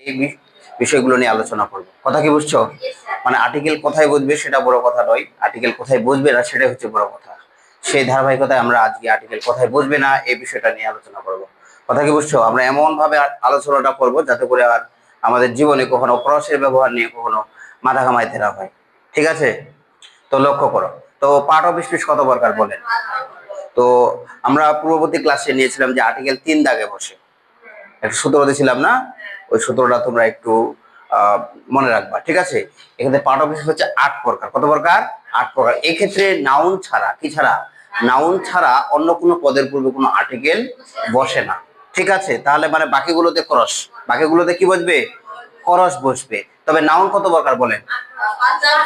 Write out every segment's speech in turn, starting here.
এই বিষয়গুলো নিয়ে আলোচনা করব। কথা কি বুঝছো? মানে আর্টিকেল কোথায় বসবে সেটা বড় কথা নয়, আর্টিকেল কোথায় বসবে না সেটাই হচ্ছে বড় কথা। সেই ধারাবাহিকতায় আমরা আজকে আর্টিকেল কোথায় বসবে না এই বিষয়টা নিয়ে আলোচনা করব। কথা কি বুঝছো? আমরা এমন ভাবে আলোচনাটা করব যাতে করে আর আমাদের জীবনে কখনো ক্রসের ব্যবহার নিয়ে কখনো মাথা ঘামাইতে না হয়। ঠিক আছে? তো লক্ষ্য করো, তো পার্ট অফ স্পিচ কত প্রকার বলেন? তো আমরা পূর্ববর্তী ক্লাসে নিয়েছিলাম যে আর্টিকেল 3 দাগে বসে, একটা সূত্র দিয়েছিলাম না? ওই সূত্রটা তোমরা একটু মনে রাখবা। ঠিক আছে? এখানে পার্ট অফ স্পিচ হচ্ছে 8 প্রকার। কত প্রকার? 8 প্রকার। এই ক্ষেত্রে নাউন ছাড়া, কি ছাড়া? নাউন ছাড়া অন্য কোনো পদের পূর্বে কোনো আর্টিকেল বসে না। ঠিক আছে? তাহলে মানে বাকিগুলোতে ক্রস, বাকিগুলোতে কি বসবে? ক্রস বসবে। তবে নাউন কত প্রকার বলেন?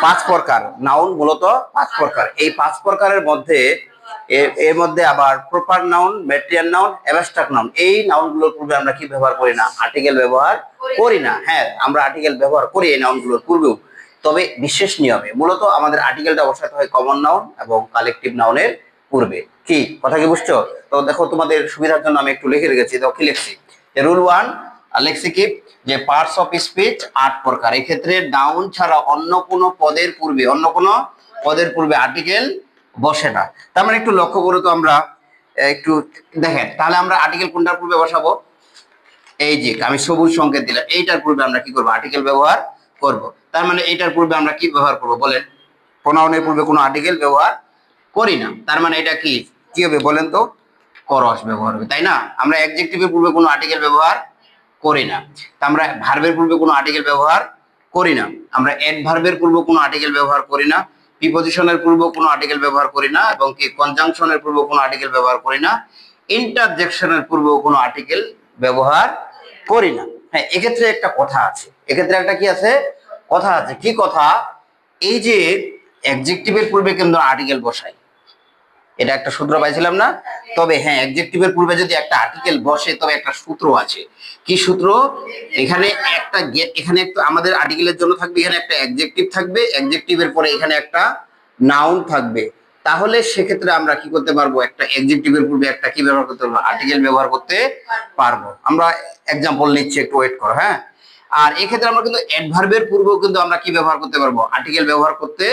5 প্রকার। নাউন মূলত 5 প্রকার। এই 5 প্রকারের মধ্যে এর মধ্যে আবার proper noun, material noun, abstract noun, এই নাউনগুলোর পূর্বে আমরা কি ব্যবহার করি না? আর্টিকেল ব্যবহার করি না। হ্যাঁ, আমরা আর্টিকেল ব্যবহার করি এই নাউনগুলোর পূর্বেও, তবে বিশেষ নিয়মে। মূলত আমাদের আর্টিকেলটা বসাতে হয় কমন নাউন এবং কালেকটিভ নাউনের পূর্বে। কি কথা কি বুঝছো? তো দেখো, তোমাদের সুবিধার জন্য আমি একটু লিখে রেখেছি। দেখো কি লিখছি, রুল 1 লিখছি কি, যে পার্টস অফ স্পিচ 8 প্রকার। এই ক্ষেত্রে নাউন ছাড়া অন্য কোনো পদের পূর্বে, অন্য কোনো পদের পূর্বে আর্টিকেল বসে না। তার মানে একটু লক্ষ্য করো তো, আমরা একটু দেখেন, তাহলে আমরা আর্টিকেল কোনটার পূর্বে বসাবো? এই যে আমি সবুজ সংকেত দিলাম, এইটার পূর্বে আমরা কি করব? আর্টিকেল ব্যবহার করব। তার মানে এইটার পূর্বে আমরা কি ব্যবহার করব বলেন? প্রোনাউনের পূর্বে কোনো আর্টিকেল ব্যবহার করি না। তার মানে এটা কি কি হবে বলেন তো? ক্রস ব্যবহার হবে, তাই না? আমরা অ্যাডজেক্টিভের পূর্বে কোনো আর্টিকেল ব্যবহার করি না। তা আমরা ভার্বের পূর্বে কোনো আর্টিকেল ব্যবহার করি না। আমরা অ্যাডভার্বের পূর্বে কোনো আর্টিকেল ব্যবহার করি না। প্রিপজিশনের পূর্বে কোনো আর্টিকেল ব্যবহার করি না, এবং কি কনজাংশনের পূর্বে কোনো আর্টিকেল ব্যবহার করি না। ইন্টারজেকশনের পূর্বে কোনো আর্টিকেল ব্যবহার করি না। হ্যাঁ, এক্ষেত্রে একটা কথা আছে, এক্ষেত্রে একটা কি আছে? কথা আছে। কি কথা? এই যে অ্যাডজেক্টিভের পূর্বে কিন্তু আর্টিকেল বসাই, এটা একটা সূত্র পাইছিলাম না? তবে হ্যাঁ, অ্যাডজেক্টিভের পূর্বে যদি একটা আর্টিকেল বসে তবে একটা সূত্র আছে। কি সূত্র? এখানে একটা এখানে একটা আমাদের আর্টিকেলের জন্য থাকবে, এখানে একটা অ্যাডজেক্টিভ থাকবে, অ্যাডজেক্টিভের পরে এখানে একটা নাউন থাকবে। তাহলে সেক্ষেত্রে আমরা কি করতে পারবো? একটা অ্যাডজেক্টিভের পূর্বে একটা কি ব্যবহার করতে পারবো? আর্টিকেল ব্যবহার করতে পারবো। আমরা এক্সাম্পল নিচ্ছি, একটু ওয়েট করো। হ্যাঁ, আর এক্ষেত্রে আমরা কিন্তু অ্যাডভার্বের পূর্বেও কিন্তু আমরা কি ব্যবহার করতে পারবো? আর্টিকেল ব্যবহার করতে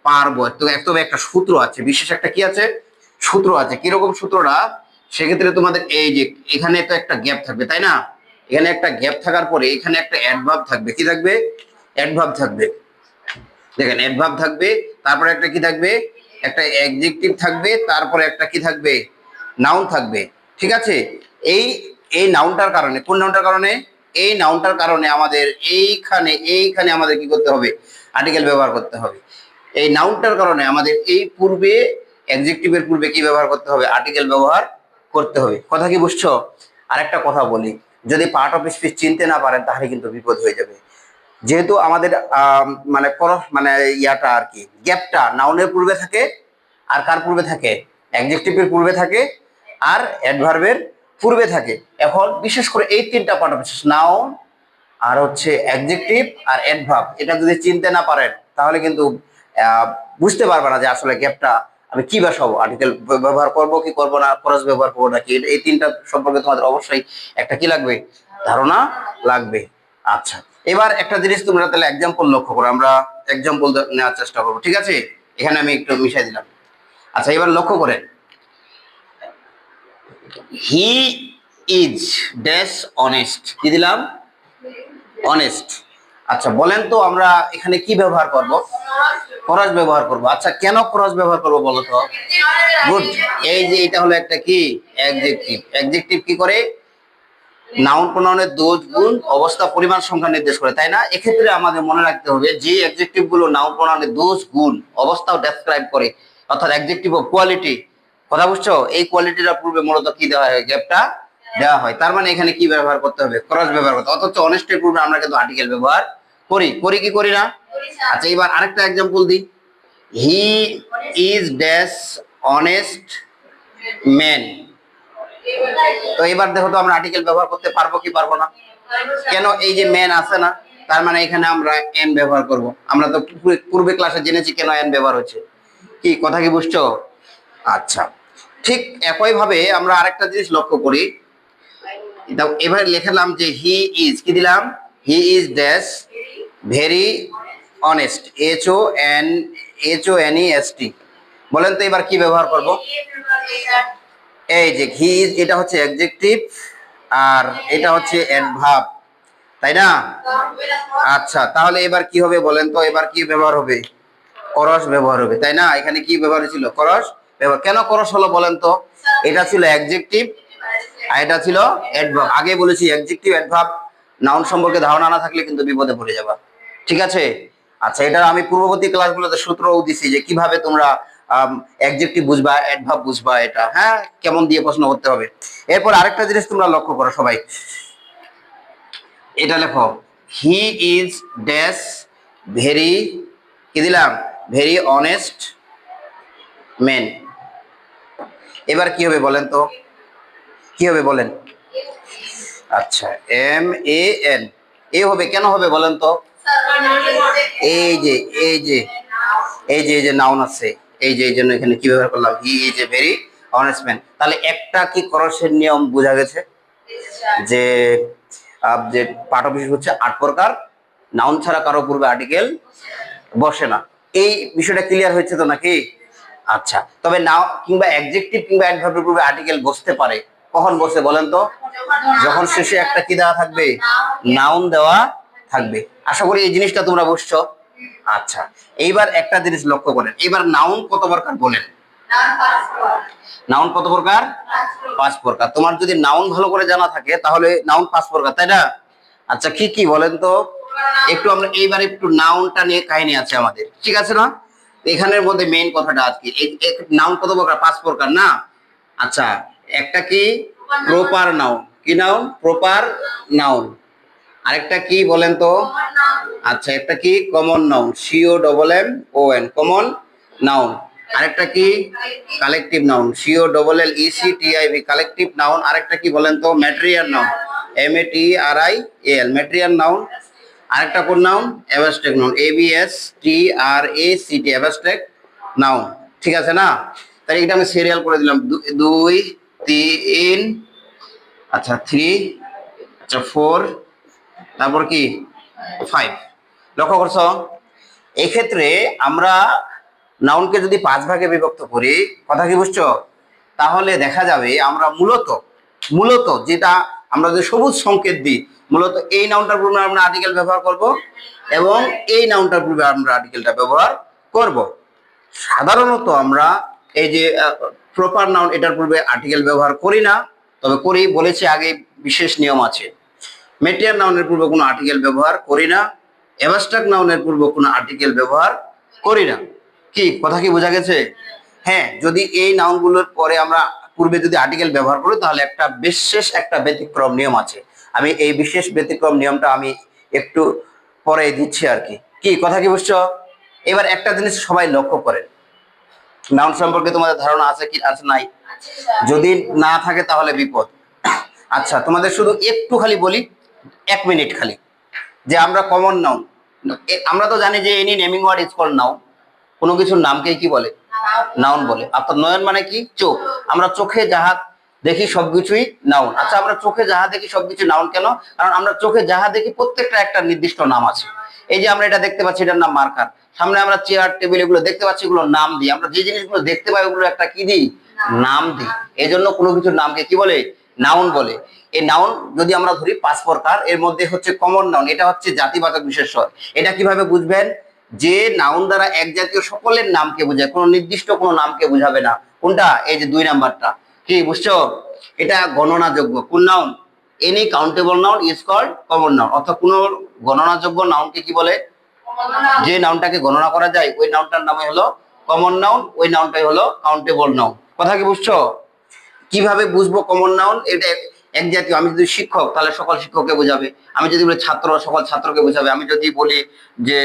পারবো। তো তবে একটা সূত্র আছে, বিশেষ একটা কি আছে? সূত্র আছে। কিরকম সূত্রটা? সেক্ষেত্রে তোমাদের এই যে এখানে তো একটা গ্যাপ থাকবে, তাই না? এখানে একটা গ্যাপ থাকার পরে এখানে একটা অ্যাডভার্ব থাকবে। কি থাকবে? অ্যাডভার্ব থাকবে। দেখেন, অ্যাডভার্ব থাকবে, তারপরে একটা কি থাকবে? একটা অ্যাডজেক্টিভ থাকবে, তারপরে একটা কি থাকবে? নাউন থাকবে। ঠিক আছে? এই এই নাউনটার কারণে, কোন নাউনটার কারণে? এই নাউনটার কারণে আমাদের এইখানে আমাদের কি করতে হবে? আর্টিকেল ব্যবহার করতে হবে। এই নাউনটার কারণে আমাদের এই পূর্বে, অ্যাডজেক্টিভের পূর্বে কি ব্যবহার করতে হবে? আর্টিকেল ব্যবহার করতে হবে। কথা কি বুঝছো? আরেকটা কথা বলি, যদি পার্ট অফ স্পিচ চিনতে না পারেন তাহলে কিন্তু বিপদ হয়ে যাবে। যেহেতু আমাদের মানে মানে ইয়াটা আর কি, গ্যাপটা নাউনের পূর্বে থাকে, আর কার পূর্বে থাকে? অ্যাডজেক্টিভের পূর্বে থাকে, আর অ্যাডভার্বের পূর্বে থাকে। এখন বিশেষ করে এই তিনটা পার্ট অফ স্পিচ, নাউন, আর হচ্ছে অ্যাডজেক্টিভ, আর অ্যাডভার্ব, এটা যদি চিনতে না পারেন তাহলে কিন্তু বুঝতে পারবে না যে আসলে গ্যাপটা আমি কি বসাবো, আর্টিকেল ব্যবহার করব কি করব না, ক্রস ব্যবহার করবো নাকি। এই তিনটা সম্পর্কে তোমাদের অবশ্যই একটা কি লাগবে? ধারণা লাগবে। আচ্ছা, এবার একটা জিনিস তোমরা তাহলে এক্সাম্পল লক্ষ্য করো, আমরা এক্সাম্পল নেওয়ার চেষ্টা করবো। ঠিক আছে? এখানে আমি একটু মিশাই দিলাম। আচ্ছা, এবার লক্ষ্য করেন, হি ইজ ড্যাশ অনেস্ট। কি দিলাম? অনেস্ট। আচ্ছা, বলেন তো আমরা এখানে কি ব্যবহার করব? ক্রস ব্যবহার করব। আচ্ছা, কেন ক্রস ব্যবহার করব বলো তো? গুড। এই যে এটা হলো একটা কি? অ্যাডজেক্টিভ। অ্যাডজেক্টিভ কি করে? নাউন প্রোনাউনের দোষ, গুণ, অবস্থা, পরিমাণ, সংখ্যা নির্দেশ করে, তাই না? এক্ষেত্রে আমাদের মনে রাখতে হবে যে অ্যাডজেক্টিভ গুলো নাউন প্রোনাউনের দোষ, গুণ, অবস্থাও ডেসক্রাইব করে, অর্থাৎ অ্যাডজেক্টিভ অফ কোয়ালিটি। কথা বুঝছো? এই কোয়ালিটিটার পূর্বে মূলত কি দেওয়া হয়? গ্যাপটা দেওয়া হয়। তার মানে এখানে কি ব্যবহার করতে হবে? ক্রস ব্যবহার করতে। অথচ অনেস্টের পূর্বে আমরা কিন্তু আর্টিকেল ব্যবহার করি। করি কি করি না? আচ্ছা, এবার আরেকটা এক্সাম্পল দিই, he is dash honest man. তো এবার দেখো তো, আমরা আর্টিকেল ব্যবহার করতে পারবো কি পারবো না? কেন? এই যে ম্যান আছে না, তার মানে এখানে আমরা এন ব্যবহার করব। আমরা তো পূর্বে ক্লাসে জেনেছি কেন এন ব্যবহার হচ্ছে। কি কথা কি বুঝছো? আচ্ছা, ঠিক একই ভাবে আমরা আরেকটা জিনিস লক্ষ্য করি। এবার লিখলাম যে হি ইজ, কি দিলাম? He is dash very honest, HONEST। বলেন তো এবার কি ব্যবহার করব? এই যে হি ইজ, এটা হচ্ছে অ্যাডজেক্টিভ আর এটা হচ্ছে অ্যাডভার্ব, তাই না? আচ্ছা, তাহলে এবার কি হবে বলেন তো, এবার কি ব্যবহার হবে? করস ব্যবহার হবে, তাই না? এখানে কি ব্যবহার ছিল? করস ব্যবহার। কেন করস হলো বলেন তো? এটা ছিল অ্যাডজেক্টিভ আর এটা ছিল অ্যাডভার্ব। আগে বলেছি অ্যাডজেক্টিভ অ্যাডভার্ব নাউন সম্পর্কে ধারণা না থাকলে কিন্তু বিপদে পড়ে যাবা, ঠিক আছে? আচ্ছা, এটা আমি পূর্ববর্তী ক্লাসগুলোতে সূত্রও দিছি যে কিভাবে তোমরা অ্যাডজেক্টিভ বুঝবা, অ্যাডভার্ব বুঝবা, এটা হ্যাঁ কেমন দিয়ে প্রশ্ন করতে হবে। এরপর আরেকটা জিনিস তোমরা লক্ষ্য করো সবাই, এটা লেখো, হি ইজ ড্যাশ ভেরি, কি দিলাম? Very honest man. এবার কি হবে বলেন তো, কি হবে বলেন? আচ্ছা, MAN এ হবে। কেন হবে বলেন তো? এই যে এই যে এই যে নাউন আছে, এই যে এই জন্য এখানে কি ব্যবহার করলাম? He is a very honest man. তাহলে একটা কি করসের নিয়ম বোঝা গেছে যে যে পাঠবিশেষ হচ্ছে 8 প্রকার, নাউন ছাড়া কারো পূর্বে আর্টিকেল বসে না। এই বিষয়টা ক্লিয়ার হয়েছে তো নাকি? আচ্ছা, তবে নাও কিংবা অ্যাডজেক্টিভ কিংবা অ্যাডভার্বের পূর্বে আর্টিকেল বসতে পারে। কখন বসে বলেন তো? যখন শেষে একটা কি দেওয়া থাকবে? নাউন দেওয়া থাকবে। আশা করি এই জিনিসটা তোমরা বুঝছো। আচ্ছা, এইবার একটা জিনিস লক্ষ্য করেন, এবার নাউন কত প্রকার বলেন? নাউন কত প্রকার? 5 প্রকার। তোমার যদি নাউন ভালো করে জানা থাকে তাহলে নাউন 5 প্রকার, তাই না? আচ্ছা, কি কি বলেন তো? একটু আমরা এইবার একটু নাউনটা নিয়ে কাহিনী আছে আমাদের, ঠিক আছে না? এখানের মধ্যে মেইন কথাটা আজকে নাউন কত প্রকার? 5 প্রকার না? আচ্ছা, একটা কি প্রপার নাউন, কি নাউন? Proper noun. আরেকটা কি বলেন তো? আচ্ছা, একটা কি common noun, COMMON, common noun. আরেকটা কি collective noun, COLLECTIV, collective noun. আরেকটা কি বলেন তো? Material noun, MATRIAL, material noun. আরেকটা কোন noun? Abstract noun, ABSTRACT, abstract noun, ঠিক আছে না? তাহলে এটা আমি সিরিয়াল করে দিলাম, 2 3, আচ্ছা 3, আচ্ছা 4, তারপর কি 5। লক্ষ্য করছো? এক্ষেত্রে আমরা নাউনকে যদি 5 ভাগে বিভক্ত করি, কথা কি বুঝছো? তাহলে দেখা যাবে আমরা মূলত মূলত যেটা আমরা যে সবুজ সংকেত দিই, মূলত এই নাউনটার পূর্বে আমরা আর্টিকেল ব্যবহার করব এবং এই নাউনটার পূর্বে আমরা আর্টিকেলটা ব্যবহার করব। সাধারণত আমরা এই যে প্রপার নাউন, এটার পূর্বে আর্টিকেল ব্যবহার করি না, তবে করি, বলেছি আগে, বিশেষ নিয়ম আছে। ম্যাটেরিয়াল নাউনের পূর্বে কোনো আর্টিকেল ব্যবহার করি না, অ্যাবস্ট্রাক্ট নাউনের পূর্বে কোনো আর্টিকেল ব্যবহার করি না। কি কথা কি বোঝা গেছে? হ্যাঁ, যদি এই নাউনগুলোর পরে আমরা পূর্বে যদি আর্টিকেল ব্যবহার করি তাহলে একটা বিশেষ একটা ব্যতিক্রম নিয়ম আছে। আমি এই বিশেষ ব্যতিক্রম নিয়মটা আমি একটু পরে দিচ্ছি আর কি। কি কথা কি বুঝছো? এবার একটা জিনিস সবাই লক্ষ্য করেন, নাউন সম্পর্কে তোমাদের ধারণা আছে কি আছে নাই? যদি না থাকে তাহলে বিপদ। আচ্ছা, তোমাদের শুধু একটু খালি বলি, 1 মিনিট খালি, যে আমরা কমন নাউন, আমরা তো জানি যে any naming word is called noun. কোনো কিছুর নামকে কি বলে? নাউন বলে। অর্থাৎ নয়ন মানে কি? চোখ। আমরা চোখে যাহা দেখি সবকিছুই নাউন। আচ্ছা, আমরা চোখে যাহা দেখি সবকিছু নাউন কেন? কারণ আমরা চোখে যাহা দেখি প্রত্যেকটা একটা নির্দিষ্ট নাম আছে। এই যে আমরা এটা দেখতে পাচ্ছি, এটার নাম মার্কার। সামনে আমরা চেয়ার টেবিল এগুলো দেখতে পাচ্ছি, এগুলো নাম দিই। আমরা যে জিনিসগুলো দেখতে পাই ওগুলো একটা কি দিই? নাম দিই। এই জন্য কোনো কিছুর নামকে কি বলে? নাউন বলে। এই নাউন যদি আমরা ধরি 5 প্রকার, এর মধ্যে হচ্ছে কমন নাউন, এটা হচ্ছে জাতিবাচক বিশেষ্য। এটা কিভাবে বুঝবেন? যে নাউন দ্বারা এক জাতীয় সকলের নামকে বোঝায়, কোনো নির্দিষ্ট কোনো নামকে বোঝাবে না। কোনটা? এই যে 2 নাম্বারটা। কি বুঝছো? এটা গণনাযোগ্য কোন noun? Any countable noun is called common noun. অর্থাৎ কোনো গণনাযোগ্য নাউনকে কি বলে? যে নাউনটাকে গণনা করা যায় ওই নাউনটার নামে হলো কমন নাউন, ওই নাউনটাই হলো কাউন্টেবল নাউন। কথা কি বুঝছো? কিভাবে বুঝবো কমন নাউন? এটা এক জাতীয়। আমি যদি শিক্ষক তাহলে সকল শিক্ষককে বোঝাবে, আমি যদি বলি ছাত্র সকল ছাত্রকে বোঝাবে, আমি যদি বলি যে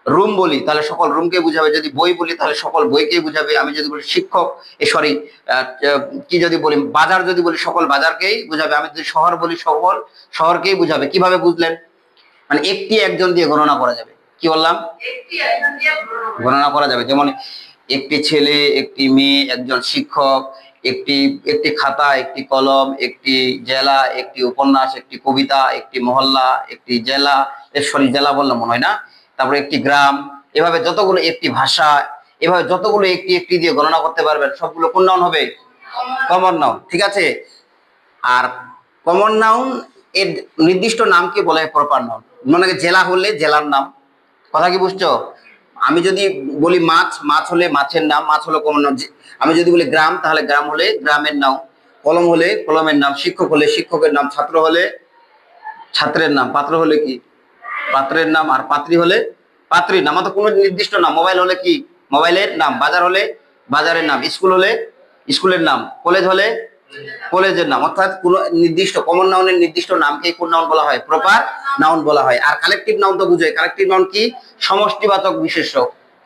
রুম বলি তাহলে সকল রুমকে বুঝাবে, যদি বই বলি তাহলে সকল বইকেই বুঝাবে, আমি যদি বলি শিক্ষক সরি কি যদি বলি বাজার যদি বলি সকল বাজারকেই বুঝাবে, আমি যদি শহর বলি সকল শহরকেই বুঝাবে। কিভাবে বুঝলেন? মানে একটি একজন দিয়ে গণনা করা যাবে। কি বললাম? গণনা করা যাবে। যেমন একটি ছেলে, একটি মেয়ে, একজন শিক্ষক, একটি একটি খাতা, একটি কলম, একটি জেলা, একটি উপন্যাস, একটি কবিতা, একটি মহল্লা, একটি জেলা, সরি জেলা বললাম মনে হয় না, তারপরে একটি গ্রাম, এভাবে যতগুলো, একটি ভাষা, এভাবে যতগুলো একটি একটি দিয়ে গণনা করতে পারবেন সবগুলো কোন নাউন হবে? Common noun. ঠিক আছে। আর কমন নাউন এর নির্দিষ্ট নামকে বলা হয় প্রপার নাউন। মনে হয় জেলা হলে জেলার নাম, কথা কি বুঝছো? আমি যদি বলি মাছ, মাছ হলে মাছের নাম, মাছ হলো কমন নাউন। আমি যদি বলি গ্রাম, তাহলে গ্রাম হলে গ্রামের নাম। কলম হলে কলমের নাম, শিক্ষক হলে শিক্ষকের নাম, ছাত্র হলে ছাত্রের নাম, পাত্র হলে কি পাত্রের নাম, আর পাত্রী হলে পাত্রীর নাম। তো কোনো নির্দিষ্ট নাম। মোবাইল হলে কি মোবাইলের নাম, বাজার হলে বাজারের নাম, স্কুল হলে স্কুলের নাম, কলেজ হলে কলেজের নাম। অর্থাৎ কোন নির্দিষ্ট কমন নাউনের নির্দিষ্ট নামকে কোন নাউন বলা হয়? প্রপার নাউন বলা হয়। আর কালেকটিভ নাউন তো বুঝোই। কালেকটিভ নাউন কি? সমষ্টিবাচক বিশেষ্য।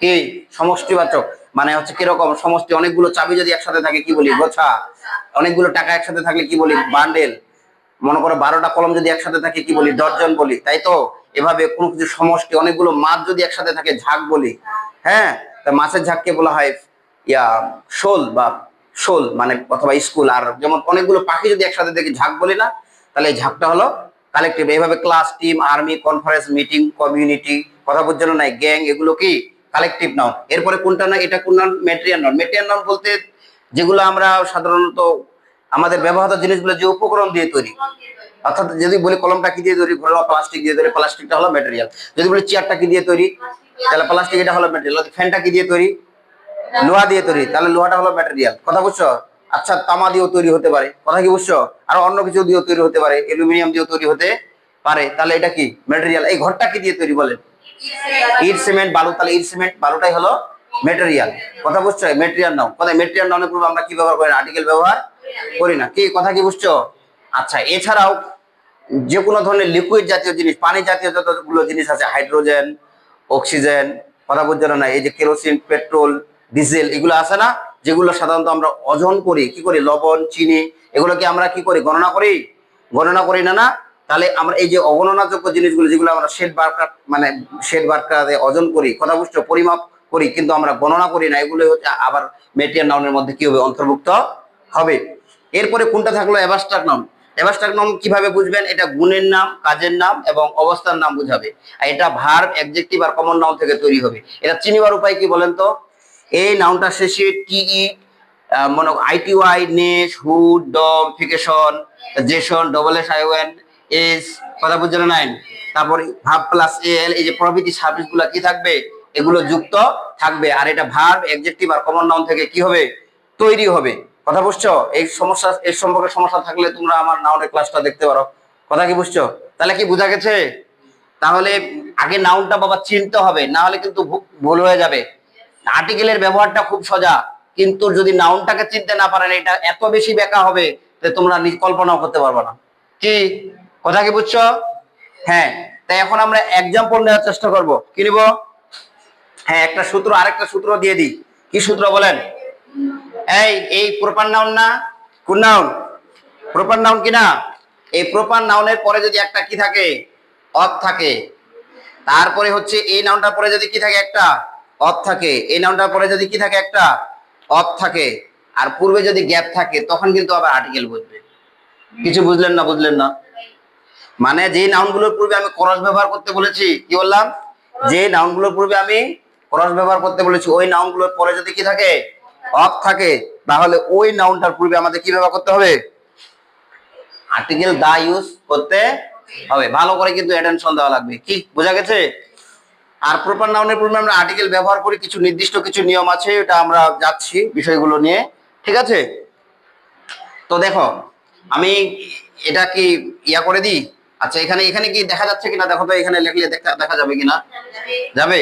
কি সমষ্টিবাচক মানে হচ্ছে কিরকম? সমষ্টি, অনেকগুলো চাবি যদি একসাথে থাকে কি বলি? গোছা। অনেকগুলো টাকা একসাথে থাকলে কি বলি? বান্ডেল। মনে করো 12টা কলম যদি একসাথে থাকে কি বলি? দর্জন বলি, তাই তো? এভাবে কোনো কিছু সমষ্টি, অনেকগুলো মাছ যদি একসাথে থাকে ঝাঁক বলি। হ্যাঁ, তা মাছের ঝাঁককে বলা হয় শোল বা শোল মানে অথবা স্কুল। আর যেমন অনেকগুলো পাখি যদি একসাথে দেখি ঝাঁক বলি না, তাহলে এই ঝাঁকটা হলো কালেকটিভ। এইভাবে class, team, army, conference, meeting, community, কথা বুঝছো নাই, গ্যাং, এগুলো কি কালেকটিভ নাউন। এরপরে কোনটা না, এটা কোন noun? Material noun. Material noun বলতে যেগুলো আমরা সাধারণত আমাদের ব্যবহৃত জিনিসগুলো যে উপকরণ দিয়ে তৈরি। অর্থাৎ যদি বলি কলমটা কি দিয়ে তৈরি, ঘরের প্লাস্টিক দিয়ে তৈরি, প্লাস্টিকটা হলো মেটেরিয়াল। যদি বলি চেয়ারটা কি দিয়ে তৈরি, তাহলে প্লাস্টিক, এটা হলো মেটেরিয়াল। ফ্যানটা কি দিয়ে তৈরি? লোহা দিয়ে তৈরি, তাহলে লোহাটা হলো ম্যাটেরিয়াল। কথা বুঝছো? আচ্ছা, তামা দিয়েও তৈরি হতে পারে, কথা কি বুঝছো? আর অন্য কিছু দিয়েও তৈরি হতে পারে, অ্যালুমিনিয়াম দিয়েও তৈরি হতে পারে, তাহলে এটা কি ম্যাটেরিয়াল। এই ঘরটা কি দিয়ে তৈরি বলেন? ইট, সিমেন্ট, বালু, তাহলে ইট, সিমেন্ট, বালুটাই হলো ম্যাটেরিয়াল। কথা বুঝছো? Material noun. কথা ম্যাটেরিয়াল নাউনের পূর্বে আমরা কি ব্যবহার করি না? আর্টিকেল ব্যবহার করি না। কি কথা কি বুঝছো? আচ্ছা, এছাড়াও যে কোনো ধরনের লিকুইড জাতীয় জিনিস, পানি জাতীয় যতগুলো জিনিস আছে, হাইড্রোজেন, অক্সিজেন, কথা বুঝছো না? এই যে কেরোসিন, পেট্রোল, ডিজেল, এগুলো আছে না, যেগুলো সাধারণত আমরা ওজন করি, কি করি? লবণ, চিনি, এগুলোকে আমরা কি করি? গণনা করি? গণনা করি না? না, তাহলে আমরা এই যে অগণনাযোগ্য জিনিসগুলো, যেগুলো আমরা শেড বার্কার মানে শেড বার্কারে ওজন করি, কথা বুঝছো? পরিমাপ করি, কিন্তু আমরা গণনা করি না, এগুলো হচ্ছে আবার মেটেরিয়াল নাউনের মধ্যে কি হবে? অন্তর্ভুক্ত হবে। এরপরে কোনটা থাকলো? Abstract noun. অ্যাবস্ট্রাক্ট নাউন কিভাবে বুঝবেন? এটা গুণের নাম, কাজের নাম এবং অবস্থার নাম বুঝাবে। আর এটা ভার্ব, অ্যাডজেক্টিভ আর কমন নাউন থেকে তৈরি হবে। এটা চিনিবার উপায় কি বলেন তো? এই নাউনটা শেষে টিই, মনে আইটিওয়াই, নেস, হুড, ডম, ফিকেশন, জেসন, double S I O N S, কথা বুঝলেন নাই? তারপর ভার্ব প্লাস এল, এই যে প্রভৃতি সার্ভিসগুলো কি থাকবে? এগুলো যুক্ত থাকবে। আর এটা ভার্ব, অ্যাডজেক্টিভ আর কমন নাউন থেকে কি হবে? তৈরি হবে। কথা বুঝছো? এই সমস্যা, এর সম্পর্কে সমস্যা থাকলে তোমরা আমার নাউনের ক্লাসটা দেখতে পারো। কথা কি বুঝছো? তাহলে কি বোঝা গেছে? তাহলে আগে নাউনটা বাবা চিনতে হবে, না হলে কিন্তু ভুল হয়ে যাবে। আর্টিকেলের ব্যবহারটা খুব সোজা, কিন্তু যদি নাউনটাকে চিনতে না পারেন, এটা এত বেশি ব্যাকা হবে যে তোমরা কল্পনাও করতে পারবে না। কি কথা কি বুঝছো? হ্যাঁ, তাই এখন আমরা এক্সাম্পল নেওয়ার চেষ্টা করব। কি নিব? হ্যাঁ, একটা সূত্র, আরেকটা সূত্র দিয়ে দিই। কি সূত্র বলেন? এই প্রপার নাউন না? কোন নাউন? প্রপার নাউন কি না? এই প্রপার নাউনের পরে যদি একটা কি থাকে? অথ থাকে। তারপরে হচ্ছে এই নাউনটার পরে যদি কি থাকে? একটা অথ থাকে। এই নাউনটার পরে যদি কি থাকে? একটা অথ থাকে। আর পূর্বে যদি গ্যাপ থাকে, তখন কিন্তু আবার আর্টিকেল বুঝবে। কিছু বুঝলেন না? বুঝলেন না মানে যে নাউনগুলোর পূর্বে আমি ক্রস ব্যবহার করতে বলেছি, কি বললাম? যে নাউনগুলোর পূর্বে আমি ক্রস ব্যবহার করতে বলেছি, ওই নাউনগুলোর পরে যদি কি থাকে? অফ থাকে, তাহলে ওই নাউনটার পূর্বে আমাদের কি ব্যবহার করতে হবে? আর্টিকেল দা ইউজ করতে হবে। ভালো করে কিন্তু অ্যাটেনশন দেওয়া লাগবে। কি বোঝা গেছে? আর প্রপার নাউনের পূর্বে আমরা আর্টিকেল ব্যবহার করি, কিছু নির্দিষ্ট কিছু নিয়ম আছে, এটা আমরা যাচ্ছি বিষয়গুলো নিয়ে। ঠিক আছে? তো দেখো, আমি এটা কি ইয়া করে দিই। আচ্ছা, এখানে এখানে কি দেখা যাচ্ছে কিনা দেখো তো, এখানে লিখলে দেখা যাবে কিনা? যাবে।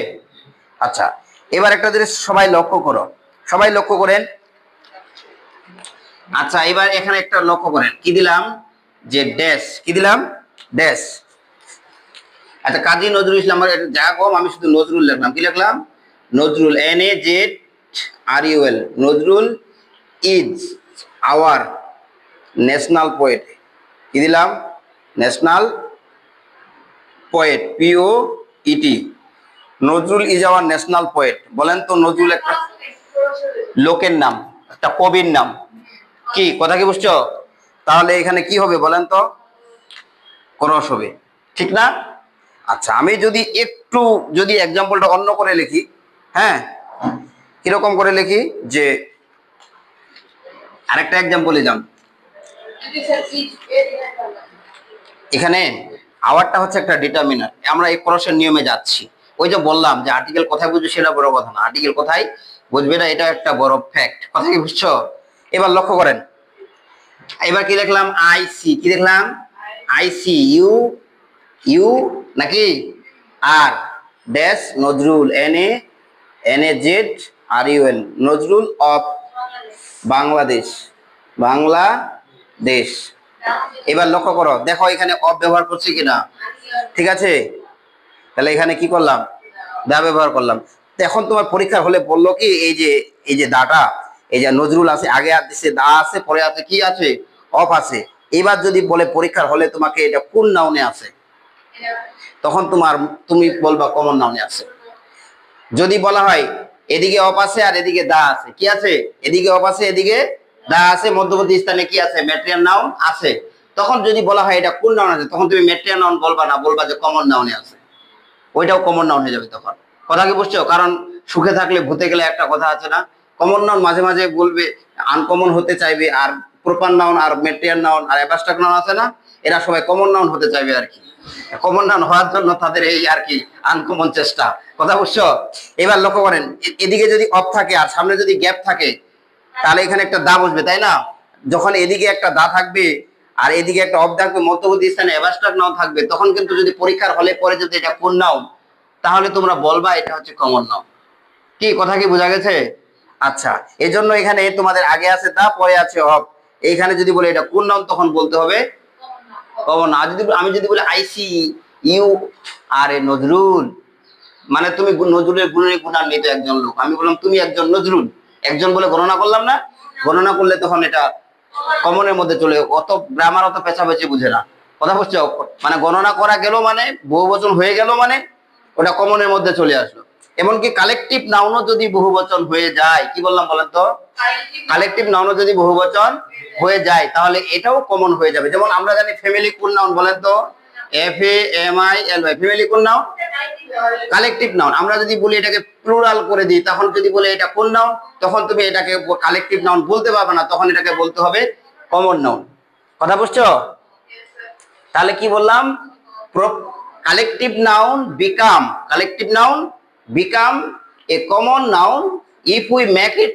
আচ্ছা, এবার একটা জিনিস সবাই লক্ষ্য করো, সবাই লক্ষ্য করেন। আচ্ছা, এবার এখানে একটা লক্ষ্য করেন, কি দিলাম? যে ড্যাশ, কি দিলাম? ড্যাশ। আচ্ছা, কাজী নজরুল ইসলাম, যা কম, আমি শুধু নজরুল লিখলাম। কি লিখলাম? Nazrul, NAZRUL, Nazrul is our national poet. কি দিলাম? National poet, POET। Nazrul is our national poet. বলেন তো, নজরুল একটা লোকের নাম, একটা কবির নাম। কি কথা কি বুঝছো? তাহলে এখানে কি হবে বলেন তো? ক্রস হবে, ঠিক না? আচ্ছা, আমি যদি একটু যদি এক্সাম্পলটা অন্য করে লিখি, হ্যাঁ, কিরকম করে লিখি, যে আরেকটা এক্সাম্পল দিলাম। এখানে আওয়ারটা হচ্ছে একটা ডিটারমিনার, আমরা এই ক্রসের নিয়মে যাচ্ছি। ওই যে বললাম যে আর্টিকেল কোথায় বুঝবে সেটা বড় কথা না, আর্টিকেল কোথায় বুঝবে না এটা একটা বড় ফ্যাক্ট। কথা কি বুঝছো? এবার লক্ষ্য করেন, এবার কি দেখলাম? আইসি, কি দেখলাম? আইসি ইউ, ইউ নাকি আর dash Nazrul, N A Z R U N, Nazrul of Bangladesh, Bangladesh. এবার লক্ষ্য করো, দেখো এখানে অফ ব্যবহার করছি কিনা, ঠিক আছে? তাহলে এখানে কি করলাম? দা ব্যবহার করলাম। তো এখন তোমার পরীক্ষার হলে বললো কি, এই যে দাটা, এই যে নজরুল আছে, আগে আছে দা আছে, পরে আছে কি আছে? অফ আছে। এবার যদি বলে পরীক্ষার হলে তোমাকে এটা কোন নাউনে আছে, তখন তুমি বলবা কমন নাউনে আছে। যদি বলা হয় এদিকে অফ আছে আর এদিকে দা আছে, কি আছে? এদিকে অফ আছে, এদিকে দা আছে, মধ্যবর্তী স্থানে কি আছে? ম্যাটেরিয়াল নাউন আছে। তখন যদি বলা হয় এটা কোন নাউন আছে, তখন তুমি ম্যাটেরিয়াল নাউন বলবা না, বলবা যে কমন নাউনে আছে। ওইটাও কমন নাউন হয়ে যাবে তখন। কথা কি বুঝছো? কারণ সুখে থাকলে ভূতে গেলে একটা কথা আছে না, কমন নাউন মাঝে মাঝে বলবে আনকমন হতে চাইবে, আর প্রপার নাউন আর ম্যাটেরিয়াল নাউন আর অ্যাবস্ট্রাক্ট নাউন আছে না, এরা সবাই কমন নাউন হতে চাইবে আর কি। কমন নাউন হওয়ার জন্য তাদের এই আর কি আনকমন চেষ্টা। কথা বুঝছো? এবার লক্ষ্য করেন, এদিকে যদি অফ থাকে আর সামনে যদি গ্যাপ থাকে, তাহলে এখানে একটা দা বসবে, তাই না? যখন এদিকে একটা দা থাকবে আর এদিকে একটা অফ থাকবে, মধ্যবর্তী স্থানে অ্যাবস্ট্রাক্ট নাউন থাকবে, তখন কিন্তু যদি পরীক্ষার হলে পরে যদি এটা কোন নাউন, তাহলে তোমরা বলবা এটা হচ্ছে কমন নাউন। কি কথা কি বোঝা গেছে? আচ্ছা, এই জন্য এখানে তোমাদের আগে আছে দা, পরে আছে অফ। এইখানে যদি বলে এটা কোন নাউন, তখন বলতে হবে কমন নাউন। যদি আমি যদি বলি আইসি ইউ আর এ নজরুল, মানে তুমি নজরুলের গুণান্বিত একজন লোক, আমি বললাম তুমি একজন নজরুল, একজন বলে গণনা করলাম না, গণনা করলে তখন এটা কমনের মধ্যে চলে, অত গ্রামার অত পেঁচাপেচি বুঝে না। কথা বুঝছো? মানে গণনা করা গেল মানে বহুবচন হয়ে গেল মানে ওটা কমনের মধ্যে চলে আসলো। এমনকি কালেকটিভ নাউনও যদি বহুবচন হয়ে যায়, কি বললাম বলেন তো? কালেকটিভ নাউনও যদি বহুবচন হয়ে যায় তাহলে এটাও কমন হয়ে যাবে। যেমন আমরা জানি ফ্যামিলি কোন নাউন বলেন তো? FAMILY, ফ্যামিলি কোন নাউন? Collective noun. আমরা যদি বলি এটাকে প্লুরাল করে দিই, তখন যদি বলে এটা কোন নাউন, তখন তুমি এটাকে কালেকটিভ নাউন বলতে পারবে না, তখন এটাকে বলতে হবে কমন নাউন। কথা বুঝছো? তাহলে কি বললাম? Collective noun become a common noun if we make it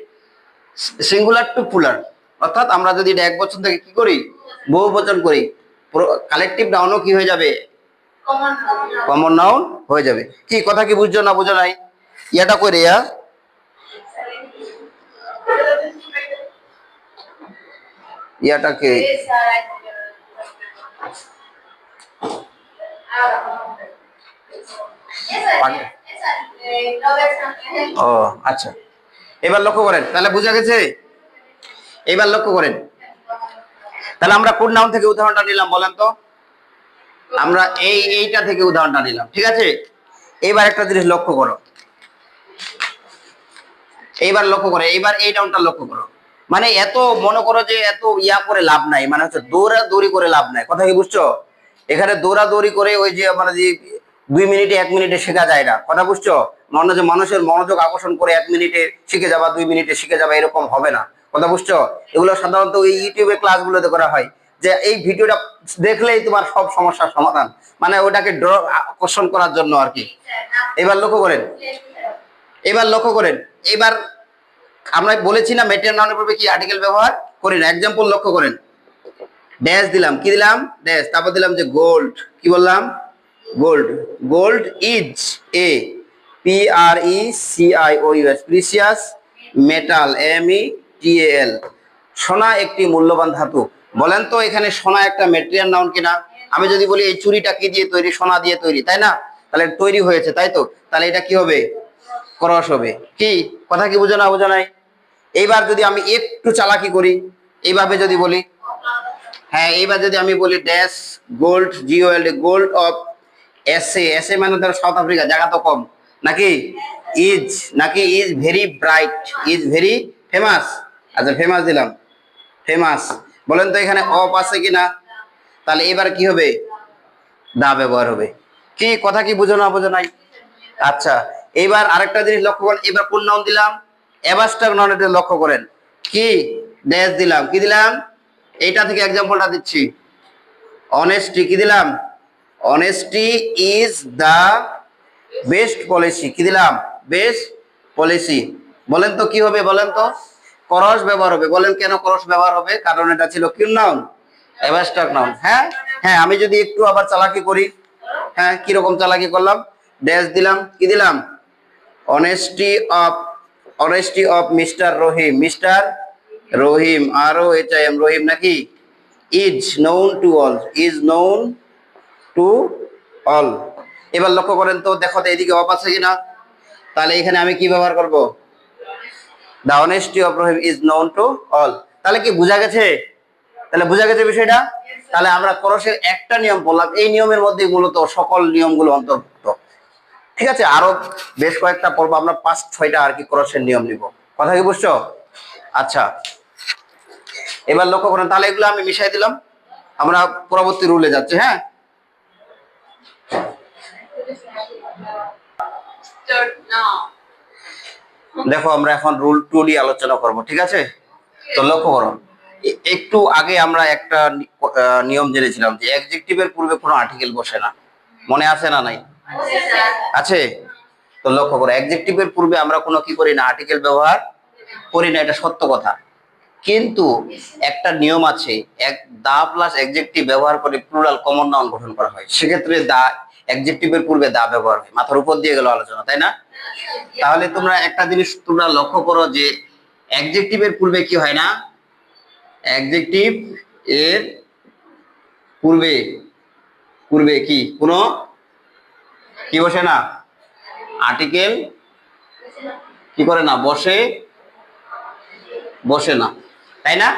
singular to plural. অর্থাৎ আমরা যদি এটা এক বচন থেকে কি করি? বহুবচন করি, কালেকটিভ নাউনও কি হয়ে যাবে? কমন নাউন হয়ে যাবে। কি কথা কি বুঝছো না বুঝো নাই? ইয়াটা করে ইয়াটাকে ও আচ্ছা, এবার লক্ষ্য করেন, তাহলে বুঝা গেছে? এবার লক্ষ্য করেন, তাহলে আমরা কোন নাউন থেকে উদাহরণটা নিলাম বলেন তো? আমরা এইটা থেকে উদাহরণটা নিলাম, ঠিক আছে? এবার একটা জিনিস লক্ষ্য করো, এইবার এই নাউনটা লক্ষ্য করো। মানে এত মনে করো যে এত ইয়া করে লাভ নাই, মানে হচ্ছে দৌড়াদৌড়ি করে লাভ নাই। কথা কি বুঝছো? এখানে দৌড়াদৌড়ি করে ওই যে মানে যে 2 মিনিটে 1 মিনিটে শেখা যায় না। কথা বুঝছো? মানুষের মনোযোগ আকর্ষণ করে 1 মিনিটে শিখে যাবা, 2 মিনিটে শিখে যাবা, এরকম হবে না। কথা বুঝছো? এগুলো সাধারণত ওই ইউটিউবে ক্লাসগুলোতে করা হয়, যে এই ভিডিওটা দেখলেই তোমার সব সমস্যার সমাধান, মানে ওটাকে আকর্ষণ করার জন্য আর কি। এবার লক্ষ্য করেন, এবার আমরা বলেছি না ম্যাটেরিয়াল নাউনের পূর্বে কি আর্টিকেল ব্যবহার করি না। এক্সাম্পল লক্ষ্য করেন, ড্যাশ দিলাম, কি দিলাম? ড্যাশ, তারপর দিলাম যে গোল্ড, কি বললাম? Gold. Gold is a PRECIOUS, precious metal, METAL। সোনা একটি মূল্যবান ধাতু। বলেন তো এখানে সোনা একটা ম্যাটেরিয়াল নাউন কিনা? আমি যদি বলি এই চুড়িটা কি দিয়ে তৈরি? সোনা দিয়ে তৈরি, তাই না? তাহলে তৈরি হয়েছে, তাই তো? তাহলে এটা কি হবে? ক্রস হবে। কি কথা কি বুঝো না বুঝো নাই? এইবার যদি আমি একটু চালাকি করি, এইভাবে যদি বলি, হ্যাঁ, এইবার যদি আমি বলি dash gold, GOLD, gold of SA মানে ধরো সাউথ আফ্রিকা, জায়গা তো কম নাকি? Is very bright, is very famous. আচ্ছা, ফেমাস দিলাম, ফেমাস। বলেন তো এখানে অপ আছে কিনা? তাহলে এবার কি হবে? দা ব্যবহার হবে। কি কথা কি বুঝো না বুঝো নাই? আচ্ছা, এবার আরেকটা জিনিস লক্ষ্য করেন, এবার কোন নাউন দিলাম? অ্যাবস্ট্রাক্ট নাউন, এটা লক্ষ্য করেন। কি ড্যাশ দিলাম, কি দিলাম? এইটা থেকে এক্সাম্পলটা দিচ্ছি। অনেস্টি, কি দিলাম? Honesty is the best policy, কি দিলাম? Best policy. বলেন তো কি হবে? বলেন তো ক্রস ব্যবহার হবে। বলেন কেন ক্রস ব্যবহার হবে? কারণ এটা ছিল কি নাউন? Abstract noun. হ্যাঁ হ্যাঁ, আমি যদি একটু আবার চালাকি করি, হ্যাঁ কিরকম চালাকি করলাম? ড্যাশ দিলাম, কি দিলাম? Honesty of, honesty of mister Rahim, mister Rahim, আরও এটা এম রহিম নাকি? Is known to all, is known to all. এবার লক্ষ্য করেন তো, দেখো তো এদিকে অফ আছে কিনা? তাহলে এখানে আমি কি ব্যবহার করব? The honesty of Rahim is known to all. তাহলে কি বোঝা গেছে? তাহলে বোঝা গেছে বিষয়টা? তাহলে আমরা ক্রসের একটা নিয়ম বললাম, এই নিয়মের মধ্যে মূলত সকল নিয়মগুলো অন্তর্ভুক্ত। ঠিক আছে, আরো বেশ কয়েকটা পর্ব আমরা 5-6টা আর কি ক্রসের নিয়ম নিব। কথা কি বুঝছো? আচ্ছা, এবার লক্ষ্য করেন, তাহলে এগুলো আমি মিশাই দিলাম, আমরা পরবর্তী রুলে যাচ্ছি। হ্যাঁ, দেখো আমরা এখন রুল 2 নিয়ে আলোচনা করব। ঠিক আছে, তো লক্ষ্য করো, একটু আগে আমরা একটা নিয়ম জেনেছিলাম যে অ্যাডজেক্টিভের পূর্বে কোনো আর্টিকেল বসে না। মনে আছে না নাই? আছে। তো লক্ষ্য করো, অ্যাডজেক্টিভের পূর্বে আমরা কোনো কি করি না? আর্টিকেল ব্যবহার করি না, এটা সত্য কথা। কিন্তু একটা নিয়ম আছে, এক দা প্লাস অ্যাডজেক্টিভ ব্যবহার করে প্লুরাল কমন নাউন গঠন করা হয়। সেক্ষেত্রে দা অ্যাডজেক্টিভের পূর্বে দা ব্যবহার হয়। মাথার উপর দিয়ে গেল আলোচনা, তাই না? তাহলে তোমরা একটা জিনিস তোমরা লক্ষ্য করো যে অ্যাডজেক্টিভের পূর্বে কি হয় না? অ্যাডজেক্টিভ এর পূর্বে পূর্বে কি কোনো কি বসে না? আর্টিকেল কি করে না? বসে না, তাই না?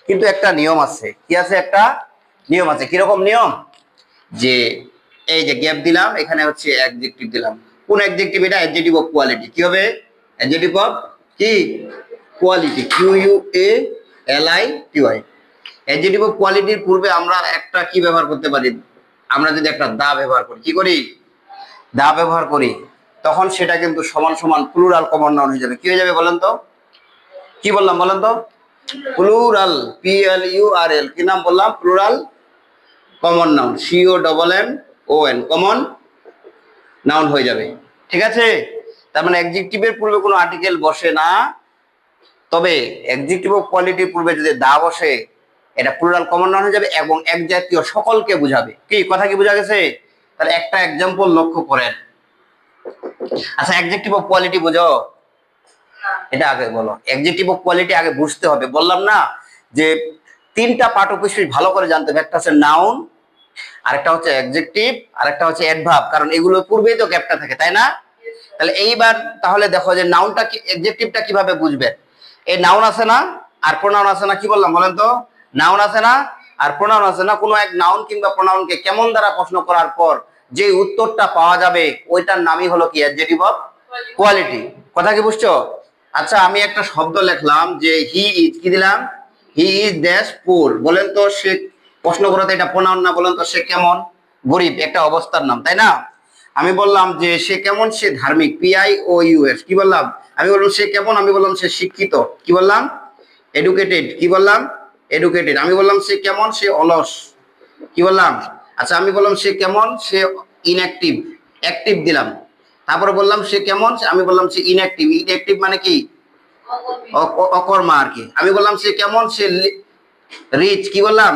কিন্তু একটা নিয়ম আছে। কি আছে? একটা নিয়ম আছে। কিরকম নিয়ম? যে এই যে গ্যাপ দিলাম, এখানে হচ্ছে অ্যাডজেক্টিভ দিলাম। কোন অ্যাডজেক্টিভ? এটা অ্যাডজেক্টিভ অফ কোয়ালিটি। কি হবে? অ্যাডজেক্টিভ অফ কি quality, Q U A L I T Y. Adjective of কোয়ালিটির পূর্বে আমরা একটা কি ব্যবহার করতে পারি? আমরা যদি একটা দা ব্যবহার করি, কি করি? দা ব্যবহার করি, তখন সেটা কিন্তু সমান সমান প্লুরাল কমন নাউন হয়ে যাবে। কি হয়ে যাবে বলেন তো? কি বললাম বলেন তো? Plural, P L U R L, কি নাম বললাম? Plural common noun, C O double M O N, common noun হয়ে যাবে। ঠিক আছে, তার মানে অ্যাডজেক্টিভের পূর্বে কোনো আর্টিকেল বসে না। তবে অ্যাডজেক্টিভ অফ কোয়ালিটির পূর্বে যদি দা বসে, এটা প্লুরাল কমন নাউন হয়ে যাবে এবং এক জাতীয় সকলকে বোঝাবে। কি কথা কি বোঝা গেছে? তাহলে একটা এক্সাম্পল লক্ষ্য করেন। আচ্ছা, অ্যাডজেক্টিভ অফ কোয়ালিটি বুঝো? এটা আগে বলো, অ্যাডজেক্টিভ অফ কোয়ালিটি আগে বুঝতে হবে। বললাম না যে 3টা পার্ট অফ স্পিচ ভালো করে জানতে হবে। একটা হচ্ছে নাউন, আরেকটা হচ্ছে অ্যাডজেক্টিভ, আরেকটা হচ্ছে অ্যাডভার্ব। কারণ এগুলোর পূর্বেই তো গ্যাপটা থাকে, তাই না? তাহলে এইবার তাহলে দেখো যে নাউনটা কি, অ্যাডজেক্টিভটা কিভাবে বুঝবেন? এই নাউন আছে না আর প্রোনাউন আছে না, কি বললাম বলেন তো? নাউন আছে না আর প্রোনাউন আছে না। কোনো এক নাউন কিংবা প্রোনাউনকে কেমন দ্বারা প্রশ্ন করার পর যে উত্তরটা পাওয়া যাবে, ওইটার নামই হলো কি? Adjective of quality. কথা কি বুঝছো? আচ্ছা, আমি একটা শব্দ লিখলাম যে হি ইজ, কি দিলাম? হি ইজ ড্যাশ পুর। বলেন তো সে, প্রশ্ন করতে এটা প্রোনাউন না? বলেন তো সে কেমন? গরিব, একটা অবস্থার নাম, তাই না? আমি বললাম যে সে কেমন? সে ধার্মিক, P I O U S. কি বললাম? আমি বললাম সে কেমন? আমি বললাম সে শিক্ষিত। কি বললাম? এডুকেটেড। কি বললাম? এডুকেটেড। আমি বললাম সে কেমন? সে অলস। কি বললাম? আচ্ছা, আমি বললাম সে কেমন? সে ইনঅ্যাক্টিভ, অ্যাক্টিভ দিলাম। তারপরে বললাম সে কেমন? আমি বললাম সে ইনঅ্যাক্টিভ। ইনঅ্যাক্টিভ মানে কি? অকর্মা আর কি। আমি বললাম সে কেমন? সে রিচ। কি বললাম?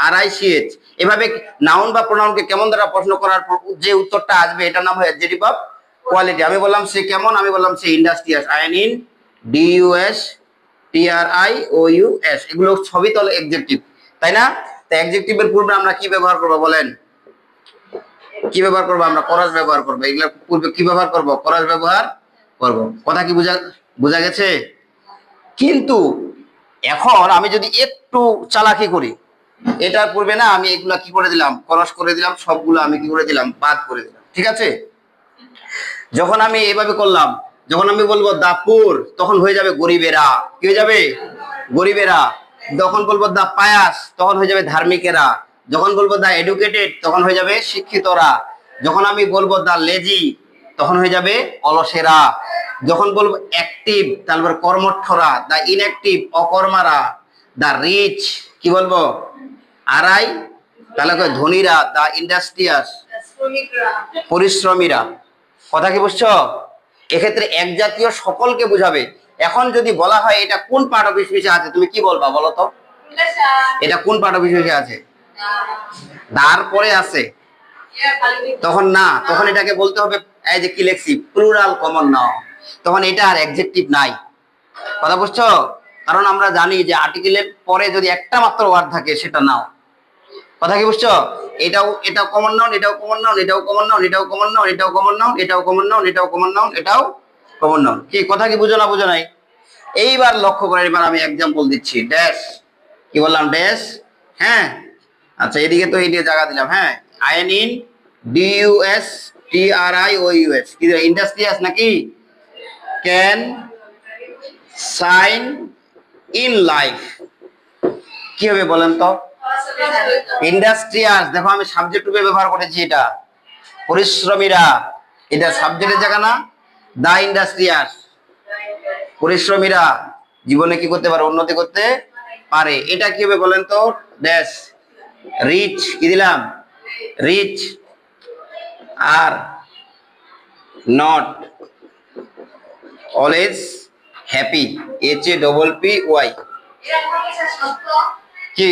আর আই সি এইচ। এভাবে নাউন বা প্রোনাউনকে কেমন দ্বারা প্রশ্ন করার পর যে উত্তরটা আসবে, এটার নাম হয় অ্যাডজেক্টিভ অফ কোয়ালিটি। আমি বললাম সে কেমন? আমি বললাম সে industrious, I N in D U S T R I O U S. এগুলো সবই তো অ্যাডজেক্টিভ, তাই না? তো অ্যাডজেক্টিভের পূর্বে আমরা কি ব্যবহার করবো বলেন? কি ব্যবহার করবো? আমরা করাস ব্যবহার করবো। এগুলোর পূর্বে কি ব্যবহার করবো? করাস ব্যবহার করবো। কথা কি বোঝা গেছে? কিন্তু এখন আমি যদি একটু চালাকি করি, এটার পূর্বে না আমি এগুলা কি করে দিলাম? ক্রস করে দিলাম, সবগুলো আমি কি করে দিলাম? বাদ করে দিলাম। ঠিক আছে, যখন আমি এভাবে করলাম, যখন আমি বলবো দাপুর, তখন হয়ে যাবে গরিবেরা। কি হয়ে যাবে? গরিবেরা। যখন বলবো দা পায়াস তখন হয়ে যাবে ধার্মিকেরা। যখন বলবো দা এডুকেটেড তখন হয়ে যাবে শিক্ষিতরা। যখন আমি বলবো দা লেজি তখন হয়ে যাবে অলসেরা। যখন বলবো অ্যাক্টিভ তারপর কর্মঠরা, দা ইনঅ্যাক্টিভ অকর্মারা, দা রিচ কি বলবো আরাই, তাহলে ধনীরা, দা ইন্ডাস্ট্রিয়াস পরিশ্রমীরা। কথা কি বুঝছো? এক্ষেত্রে এক জাতীয় সকলকে বুঝাবে। এখন যদি বলা হয় এটা কোন পার্ট অফ স্পিচে আছে, তুমি কি বলবা বলো তো? এটা কোন পার্ট অফ স্পিচে আছে? তারপরে আছে তখন না, তখন এটাকে বলতে হবে এই যে কি লেখছি প্লুরাল কমন নাও, তখন এটা আর অ্যাডজেক্টিভ নাই। কথা বুঝছো? কারণ আমরা জানি যে আর্টিকেলের পরে যদি একটা মাত্র ওয়ার্ড থাকে সেটা নাও। কথা কি বুঝছো? এটাও কমন নাউন, এটাও কমন নাউন, এটাও কমন নাউন, এটাও কমন নাউন, এটাও কমন নাউন, এটাও কমন নাউন, এটাও কমন নাউন, এটাও কমন নাউন। কি কথা কি বুঝো না বুঝো নাই? এইবার লক্ষ্য করে, এবার আমি এক্সাম্পল দিচ্ছি। ড্যাশ কি বললাম? ড্যাশ। হ্যাঁ, আচ্ছা এদিকে তো এই দিয়ে জায়গা দিলাম। হ্যাঁ, আইএন ইন ডিইউএস টিআরআইওইউএস কি ইন্ডাস্ট্রিয়াস নাকি? ক্যান সাইন ইন লাইফ কি হবে বলেন তো? ইন্ডাস্ট্রিয়াস। দেখো আমি সাবজেক্ট রূপে ব্যবহার করেছি, এটা পরিশ্রমীরা, এটা সাবজেক্টের জায়গা না? দা ইন্ডাস্ট্রিয়াস পরিশ্রমীরা জীবনে কি করতে পারে? উন্নতি করতে পারে। এটা কি হবে বলেন তো? ড্যাশ রিচ কি দিলাম? Rich are not always happy, HAPPY কি?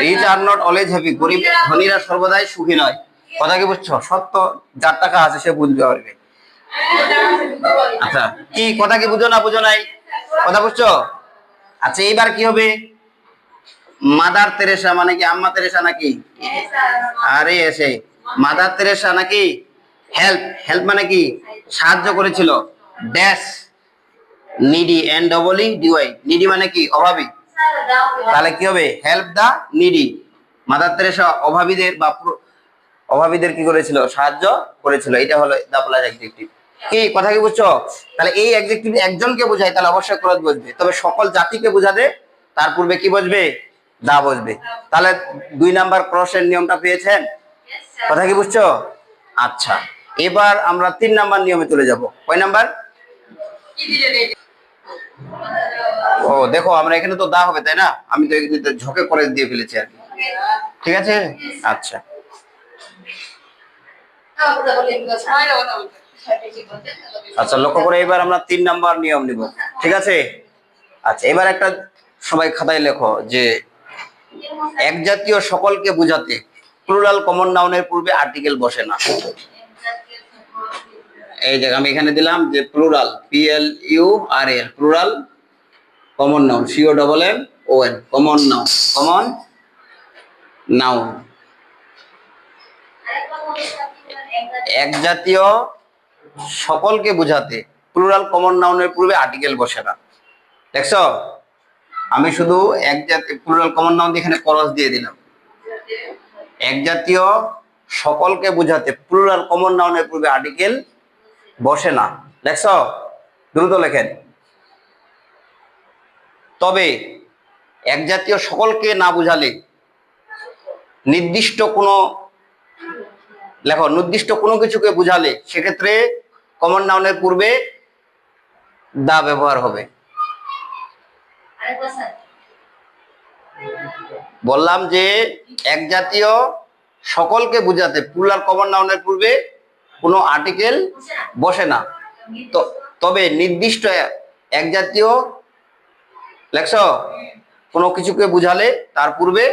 Rich are not always happy, গরিব ধনীরা সর্বদাই সুখী নয়। কথা কি বুঝছো? সত্য, যার টাকা আছে সে বুঝতে পারবে। আচ্ছা কি কথা কি বুঝো না বুঝো নাই? কথা বুঝছো? আচ্ছা এইবার কি হবে? মাদার তেরেসা মানে কি আম্মা তেরেসা নাকি? আরে এসে মাদার তেরেসা নাকি? হেল্প, হেল্প মানে কি? সাহায্য করেছিল। ড্যাশ নিডি, NEEDY, নিডি মানে কি? অভাবী। তাহলে কি হবে? হেল্প দা নিডি। মাদার তেরেসা অভাবীদের বা অভাবীদের কি করেছিল? সাহায্য করেছিল। এটা হলো দা প্লাস অ্যাডজেক্টিভ। কি কথা কি বুঝছো? তাহলে এই অ্যাডজেক্টিভ একজনকে বোঝায় তাহলে অবশ্যই ক্রস বসবে, তবে সকল জাতিকে বোঝাতে তার পূর্বে কি বসবে? দা বসবে। তাহলে 2 নাম্বার ক্রসের নিয়মটা পেয়েছেন? কথা কি বুঝছো? আচ্ছা এবার আমরা 3 নাম্বার নিয়মে চলে যাব। কয় নাম্বার? ও দেখো আমরা এখানে তো দা হবে তাই না? আমি তো এখানে ঝোঁকে করে দিয়ে ফেলেছি আর কি। ঠিক আছে, আচ্ছা আচ্ছা লক্ষ্য করে এবার আমরা 3 নাম্বার নিয়ম নিব। ঠিক আছে, আচ্ছা এবার একটা সবাই খাতায় লেখো যে এক জাতীয় সকলকে বোঝাতে প্লুরাল কমন নাউনের পূর্বে আর্টিকেল বসে না। এই যে আমি এখানে দিলাম যে plural PLURAL plural common noun COMMON common noun, common noun. এক জাতীয় সকলকে বোঝাতে প্লুরাল কমন নাউনের পূর্বে আর্টিকেল বসে না। দেখছো আমি শুধু এক জাতীয় প্লুরাল কমন নাউন এখানে ক্রস দিয়ে দিলাম। এক জাতীয় সকলকে বোঝাতে প্লুরাল কমন নাউনের পূর্বে আর্টিকেল বসে না। দেখছো, দ্রুত লেখেন। তবে এক জাতীয় সকলকে না বুঝালে নির্দিষ্ট কোনো লেখো, নির্দিষ্ট কোনো কিছুকে বুঝালে সেক্ষেত্রে কমন নাউনের পূর্বে দা ব্যবহার হবে। বললাম যে এক জাতীয় সকলকে বুঝাতে প্লুরাল কমন নাউনের পূর্বে কোনো আর্টিকেল বসে না। তো তবে নির্দিষ্ট এক জাতীয় লেখছো কোনো কিছুকে বুঝালে তার পূর্বে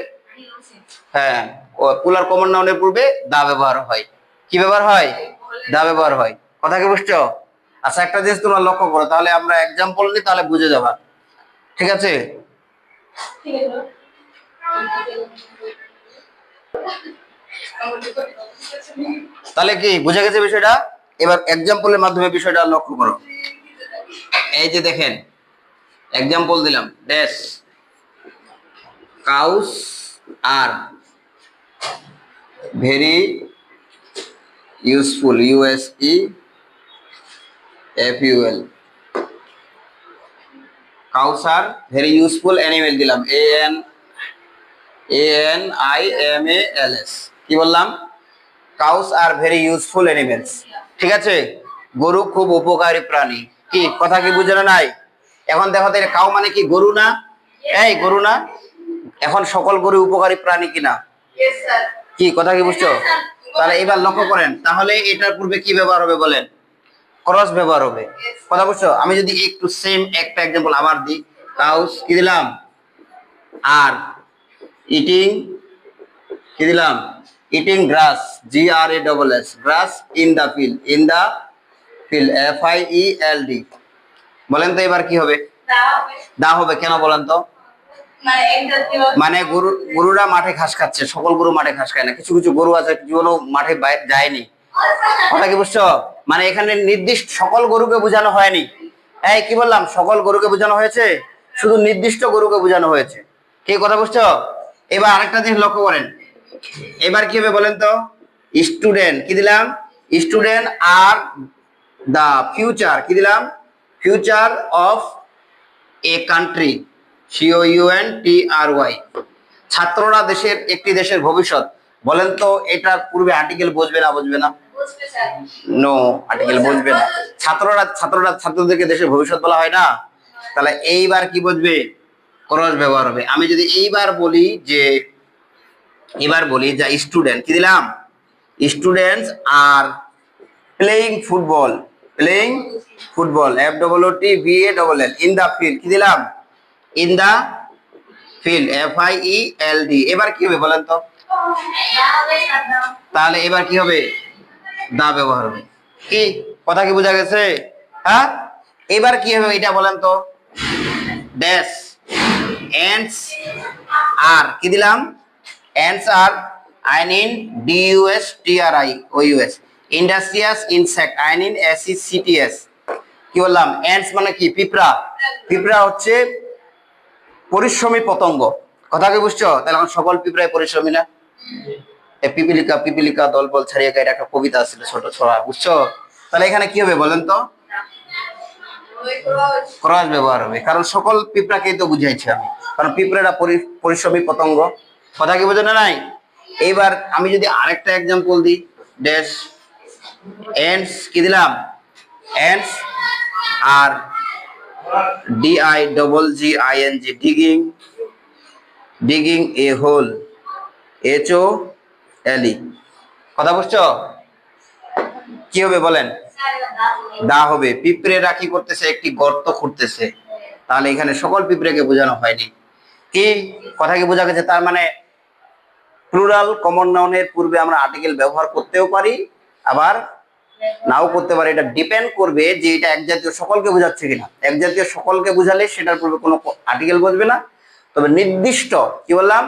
হ্যাঁ প্লুরাল কমন নাউনের পূর্বে দা ব্যবহার হয়। কি ব্যবহার হয়? দা ব্যবহার হয়। কথা কি বুঝছো? আচ্ছা একটা জিনিস তোমরা লক্ষ্য করো, তাহলে আমরা এক্সাম্পল নিই তাহলে বুঝে যাবা। ঠিক আছে, তাহলে কি বুঝে গেছে বিষয়টা? এবার এক্সাম্পলের মাধ্যমে বিষয়টা লক্ষ্য করো। এই যে দেখেন এক্সাম্পল দিলাম, dash cows are very useful USEFUL cows are very useful animal দিলাম, ANIMALS। কি বললাম? Cows are very useful animals. ঠিক আছে, গরু খুব উপকারী প্রাণী। কি কথা কি বুঝে না নাই? এখন দেখো তো, কাউ মানে কি? গরু না? এই গরু না? এখন সকল গরু উপকারী প্রাণী কিনা? কি কথা কি বুঝছো? তাহলে এবার লক্ষ্য করেন, তাহলে এটার পূর্বে কি ব্যবহার হবে বলেন? ক্রস ব্যবহার হবে। কথা বুঝছো? আমি যদি একটু সেম একটা एग्जांपल আবার দিই, কাউস কি দিলাম, আর ইটিং কি দিলাম, eating grass, GRASS, grass in the field, FIELD। বলেন তো এবার কি হবে? দা হবে। কেন বলেন তো? মানে গরুরা মাঠে ঘাস খাচ্ছে, সকল গরু মাঠে ঘাস খায় না, কিছু কিছু গরু আছে জীবনও মাঠে যায়নি। কথা কি বুঝছো? মানে এখানে নির্দিষ্ট সকল গরুকে বোঝানো হয়নি। এই কি বললাম? সকল গরুকে বোঝানো হয়েছে, শুধু নির্দিষ্ট গরুকে বোঝানো হয়েছে। কি কথা বুঝছো? এবার আরেকটা জিনিস লক্ষ্য করেন, এবার কি হবে বলেন তো? স্টুডেন্ট কি দিলাম, স্টুডেন্ট আর দা ফিউচার কি দিলাম, future of a country, COUNTRY। ছাত্ররা একটি দেশের ভবিষ্যৎ। বলেন তো এটার পূর্বে আর্টিকেল বসবে না বসবে না? নো, আর্টিকেল বসবে না। ছাত্রদেরকে দেশের ভবিষ্যৎ বলা হয় না? তাহলে এইবার কি বসবে? ক্রস ব্যবহার হবে। আমি যদি এইবার বলি যে স্টুডেন্ট কি দিলাম, students are playing football, FOOTBALL in the field কি দিলাম, ইন দা ফিল্ড, FIELD। এবার কি হবে বলেন তো? তাহলে এবার কি হবে? দা ব্যবহার হবে। কি কথা কি বোঝা গেছে? হ্যাঁ, এবার কি হবে এটা বলেন তো? ড্যাশ এন্ডস আর কি দিলাম, এন্ডস আর আইনিন DUSTRIOUS, ইন্ডাস্ট্রিয়াস ইনসেক্ট আইনিন SECTS। কি বললাম? এন্ডস মানে কি? পিঁপড়া। পিঁপড়া হচ্ছে পরিশ্রমী পতঙ্গ। কথা কি বুঝছো? তাহলে এখন সকল পিঁপড়াই পরিশ্রমী না? পিপিলিকা পিপিলিকা দলবল ছাড়িয়ে এটা একটা কবিতা ছিল, ছোট ছড়া, বুঝছো? তাহলে এখানে কি হবে বলেন তো? ক্রস ব্যবহার হবে, কারণ সকল পিঁপড়াকেই তো বুঝাইছি আমি, কারণ পিঁপড়ারা পরিশ্রমী পতঙ্গ। কথা কি বোঝে না নাই? এইবার আমি যদি আরেকটা एग्जांपल দিই, ড্যাশ এন্ডস কি দিলাম, এন্ডস আর DIGGING, ডিগিং এ হোল, HOLE। কথা বুঝছো? কি হবে বলেন? দা হবে। পিঁপড়েরা কি করতেছে? একটি গর্ত খুঁড়তেছে। তাহলে এখানে সকল পিঁপড়েকে বোঝানো হয়নি। কি কথা কি বোঝা গেছে? তার মানে প্লুরাল কমন নাউনের পূর্বে আমরা আর্টিকেল ব্যবহার করতেও পারি, আবার নাও করতে পারি। এটা ডিপেন্ড করবে যে এটা একজাতীয় সকলকে বোঝাচ্ছে কিনা। একজাতীয় সকলকে বোঝালে সেটার পূর্বে কোনো আর্টিকেল বসবে না। তবে নির্দিষ্ট কি বললাম,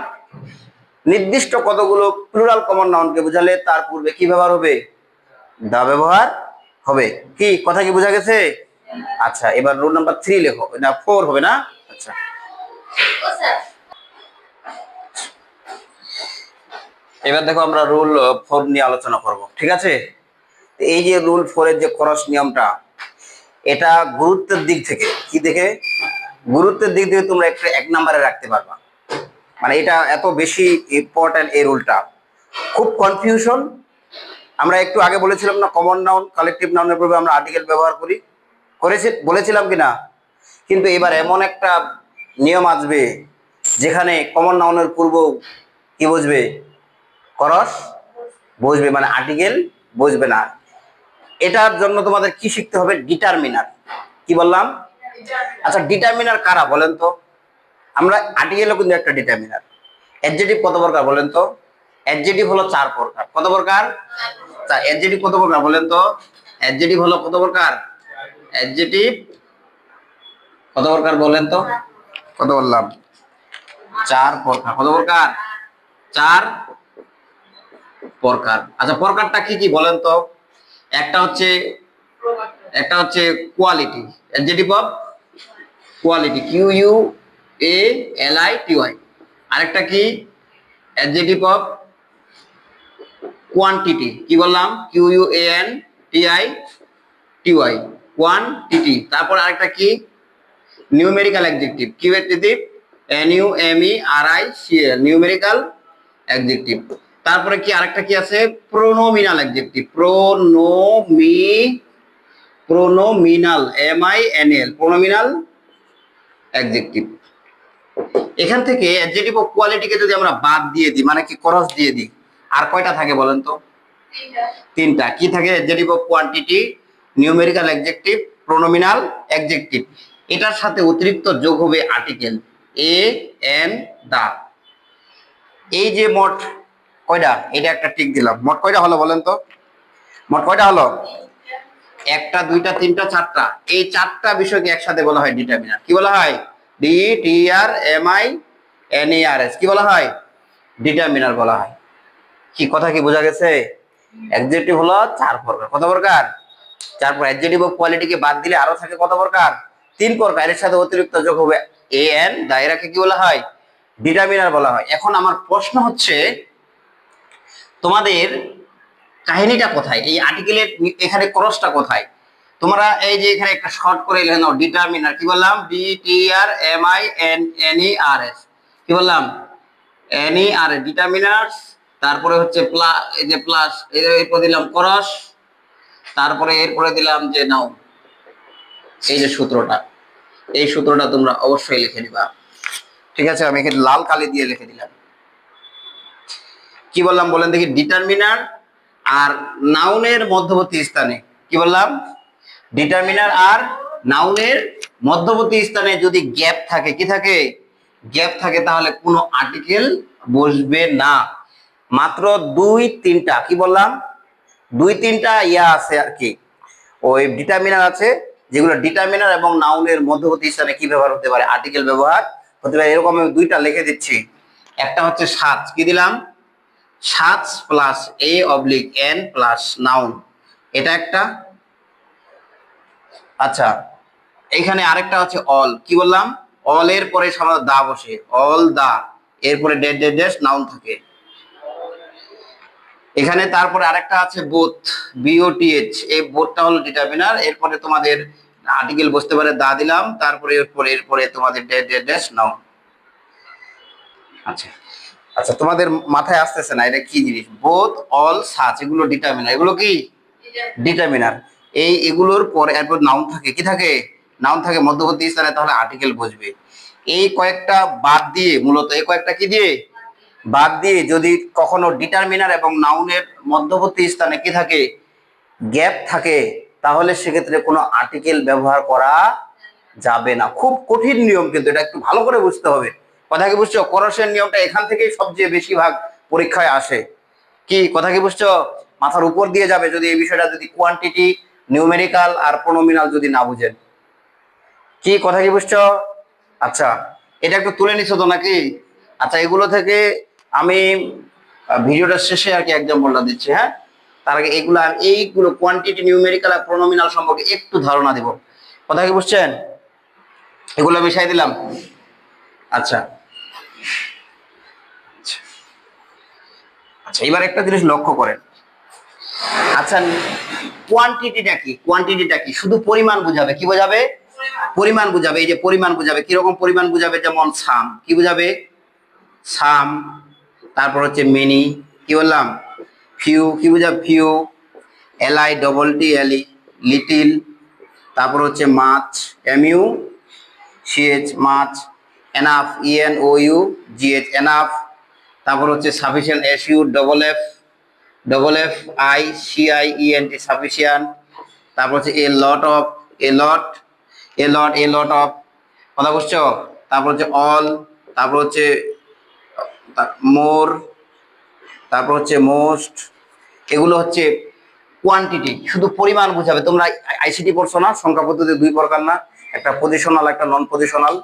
নির্দিষ্ট কতগুলো প্লুরাল কমন নাউনকে বোঝালে তার পূর্বে কি ব্যবহার হবে? দা ব্যবহার হবে। কি কথা কি বোঝা গেছে? আচ্ছা, এবার রুল নাম্বার 3 লেখো, না 4 হবে না? আচ্ছা, এবার দেখো আমরা রুল 4 নিয়ে আলোচনা করব। ঠিক আছে, এই যে রুল 4 এর যে ক্রস নিয়মটা, এটা গুরুত্বের দিক থেকে কি দেখে, গুরুত্বের দিক থেকে তোমরা একটু 1 নম্বরে রাখতে পারবা। মানে এটা এত বেশি ইম্পর্টেন্ট এই রুলটা, খুব কনফিউশন। আমরা একটু আগে বলেছিলাম না, কমন নাউন কালেকটিভ নাউনের পূর্বে আমরা আর্টিকেল ব্যবহার বলেছিলাম কিনা? কিন্তু এবার এমন একটা নিয়ম আসবে যেখানে কমন নাউনের পূর্ব কি বসবে? ক্রস বসবে, মানে আর্টিকেল বসবে না। এটার জন্য তোমাদের কি শিখতে হবে? ডিটারমিনার। কি বললাম? আচ্ছা, ডিটারমিনার কারা বলেন তো? আমরা আর্টিকেলও কিন্তু একটা ডিটারমিনার। অ্যাডজেক্টিভ কত প্রকার বলেন তো? অ্যাডজেক্টিভ হলো 4 প্রকার। কত প্রকার? অ্যাডজেক্টিভ কত প্রকার বলেন তো? অ্যাডজেক্টিভ হলো কত প্রকার? অ্যাডজেক্টিভ কত প্রকার বলেন তো? কত বললাম? 4 প্রকার। কত প্রকার? 4 প্রকার। আচ্ছা, প্রকারটা কি কি বলেন তো? একটা হচ্ছে quality, adjective of quality, QUALITY। আরেকটা কি? Adjective of quantity. কি বললাম? QUANTITY, quantity. তারপর আরেকটা কি? Numerical adjective. কি অ্যাডজেক্টিভ? NUMERICAL, numerical adjective. তারপরে কি আরেকটা কি আছে? Pronominal adjective. Pronominal MINAL, pronominal adjective. এখান থেকে অ্যাডজেক্টিভ অফ কোয়ালিটিকে যদি আমরা বাদ দিয়ে দিই, মানে কি ক্রস দিয়ে দিই, আর কয়টা থাকে বলেন তো? তিনটা। কি থাকে? Adjective of quantity, numerical adjective, pronominal adjective. এটার সাথে অতিরিক্ত যোগ হবে আর্টিকেল এন, দা। এই যে মোট কয়টা, এটা একটা টিক দিলাম। মোট কয়টা হলো বলেন তো? মোট কয়টা হলো? একটা, দুইটা, তিনটা, চারটা। এই চারটা বিষয়কে একসাথে বলা হয় ডিটারমিনার। কি বলা হয়? DETERMINERS। কি বলা হয়? ডিটারমিনার বলা হয়। কি কথা কি বোঝা গেছে? অ্যাডজেক্টিভ হলো চার প্রকার। কত প্রকার? চার প্রকার। অ্যাডজেক্টিভ অফ কোয়ালিটিকে বাদ দিলে আরো থাকে কত প্রকার? তিন প্রকার। এর সাথে অতিরিক্ত যোগ হবে এন, দায়রাকে কি বলা হয়? ডিটারমিনার বলা হয়। এখন আমার প্রশ্ন হচ্ছে, তোমাদের কাহিনীটা কোথায়? এই আর্টিকেলের এখানে ক্রসটা কোথায়? তোমরা এই যে এখানে একটা শর্ট করে লিখে নাও, ডিটারমিনার। কি বললাম? DETERMINERS। কি বললাম? NERS, determiners. তারপরে হচ্ছে প্লাস, এই যে প্লাস, এরপর দিলাম ক্রস, তারপরে এরপরে দিলাম যে নাও। এই যে সূত্রটা, এই সূত্রটা তোমরা অবশ্যই লিখে নিবা। ঠিক আছে? আমি এখানে লাল কালি দিয়ে লিখে দিলাম। কি বললাম বলেন দেখি? ডিটারমিনার আর নাউনের মধ্যবর্তী স্থানে। কি বললাম? ডিটারমিনার আর নাউনের মধ্যবর্তী স্থানে যদি গ্যাপ থাকে, কি থাকে? গ্যাপ থাকে, তাহলে কোনো আর্টিকেল বসবে না। মাত্র দুই তিনটা, কি বললাম? দুই তিনটা ইয়া আছে আর কি, ওই ডিটারমিনার আছে, যেগুলো ডিটারমিনার এবং নাউনের মধ্যবর্তী স্থানে কি ব্যবহার হতে পারে? আর্টিকেল ব্যবহার হতে পারে। এরকম আমি দুইটা লিখে দিচ্ছি। একটা হচ্ছে সাজ। কি দিলাম? সাজ প্লাস A/N প্লাস নাউন, এটা একটা। আচ্ছা, এখানে আরেকটা হচ্ছে অল। কি বললাম? অল এর পরে সাধারণত দা বসে, অল দা, এরপরে ডেড ডেড ড্যাশ নাউন থাকে এখানে। তারপরে আরেকটা আছে বোথ, BOTH। এই বোথটা হলো ডিটারমিনার। এরপরে তোমাদের আর্টিকেল বসতে পারে, দা দিলাম, তারপরে এরপরে তোমাদের ডেড ডেড ড্যাশ নাউন। আচ্ছা আচ্ছা, তোমাদের মাথায় আসতেছে না এটা কি জিনিস? বোথ, অল, সাচ, এগুলো ডিটারমিনার। এগুলো কি ডিটারমিনার? এগুলোর পরে এরপর নাউন থাকে। কি থাকে? নাউন থাকে মধ্যবর্তী স্থানে, তাহলে আর্টিকেল বসবে। এই কয়েকটা বাদ দিয়ে, মূলত এই কয়েকটা কি দিয়ে বাদ দিয়ে, যদি কখনো ডিটারমিনার এবং নাউনের মধ্যবর্তী স্থানে কি থাকে? গ্যাপ থাকে, তাহলে সেক্ষেত্রে কোনো আর্টিকেল ব্যবহার করা যাবে না। খুব কঠিন নিয়ম, কিন্তু এটা একটু ভালো করে বুঝতে হবে। কথা কি বুঝছো? করসের নিয়মটা এখান থেকেই সবচেয়ে বেশিরভাগ পরীক্ষায় আসে। কি কথা কি বুঝছো? মাথার উপর দিয়ে যাবে যদি এই বিষয়টা, যদি কোয়ান্টিটি, নিউমেরিক্যাল আর প্রোনোমিনাল যদি না বুঝেন। কি কথা কি বুঝছো? আচ্ছা, এটা একটু তুলে নিছো তো নাকি? আচ্ছা, এগুলো থেকে আমি ভিডিওটার শেষে আর কি এক্সাম্পলটা দিচ্ছি। হ্যাঁ, তার আগে এইগুলো কোয়ান্টিটি, নিউমেরিক্যাল আর প্রোনোমিনাল সম্পর্কে একটু ধারণা দিব। কথা কি বুঝছেন? এগুলো মিশাই দিলাম। আচ্ছা আচ্ছা, এবার একটা জিনিস লক্ষ্য করেন। আচ্ছা, কোয়ান্টিটিটা কি? কোয়ান্টিটিটা কি? শুধু পরিমাণ বুঝাবে। কি বোঝাবে? পরিমাণ বুঝাবে। এই যে পরিমাণ বুঝাবে, কিরকম পরিমাণ বুঝাবে? যেমন সাম। কি বুঝাবে? সাম। তারপর হচ্ছে মেনি। কি বললাম? ফিউ। কি বুঝাবে? ফিউ। LITTLE, little. তারপর হচ্ছে much, MUCH, much. Enough, ENOUGH, enough. তারপর হচ্ছে সাফিসিয়েন্ট, SUFFICIENT, সাফিসিয়েন্ট। তারপর হচ্ছে এ lot of, A lot of. কথা বুঝছো? তারপর হচ্ছে অল। তারপর হচ্ছে মোর। তারপর হচ্ছে মোস্ট। এগুলো হচ্ছে কোয়ান্টিটি, শুধু পরিমাণ বুঝাবে। তোমরা ICT পড়ছো না? সংখ্যা পদ্ধতি দুই প্রকার না? একটা পজিশনাল, একটা নন পজিশনাল।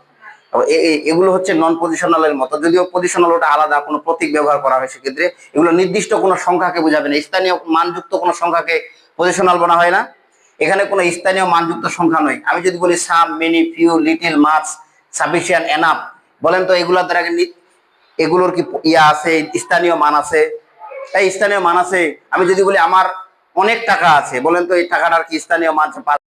এগুলো হচ্ছে নন পজিশনালের মতো, যদিও পজিশনাল ওটা আলাদা, কোনো প্রতীক ব্যবহার করা হয় সেক্ষেত্রে। এগুলো নির্দিষ্ট কোনো সংখ্যাকে বোঝাবে না, স্থানীয় মানযুক্ত কোনো সংখ্যাকে পজিশনাল বলা হয় না। এখানে কোনো স্থানীয় মানযুক্ত সংখ্যা নয়। আমি যদি বলি সাম, মেনি, ফিউ, লিটিল, মাছ, সাফিসিয়েন্ট, এনাফ, বলেন তো এগুলোর দ্বারা এগুলোর কি ইয়া আছে? স্থানীয় মান আছে? এই স্থানীয় মান আছে। আমি যদি বলি আমার অনেক টাকা আছে, বলেন তো এই টাকাটার কি স্থানীয় মান?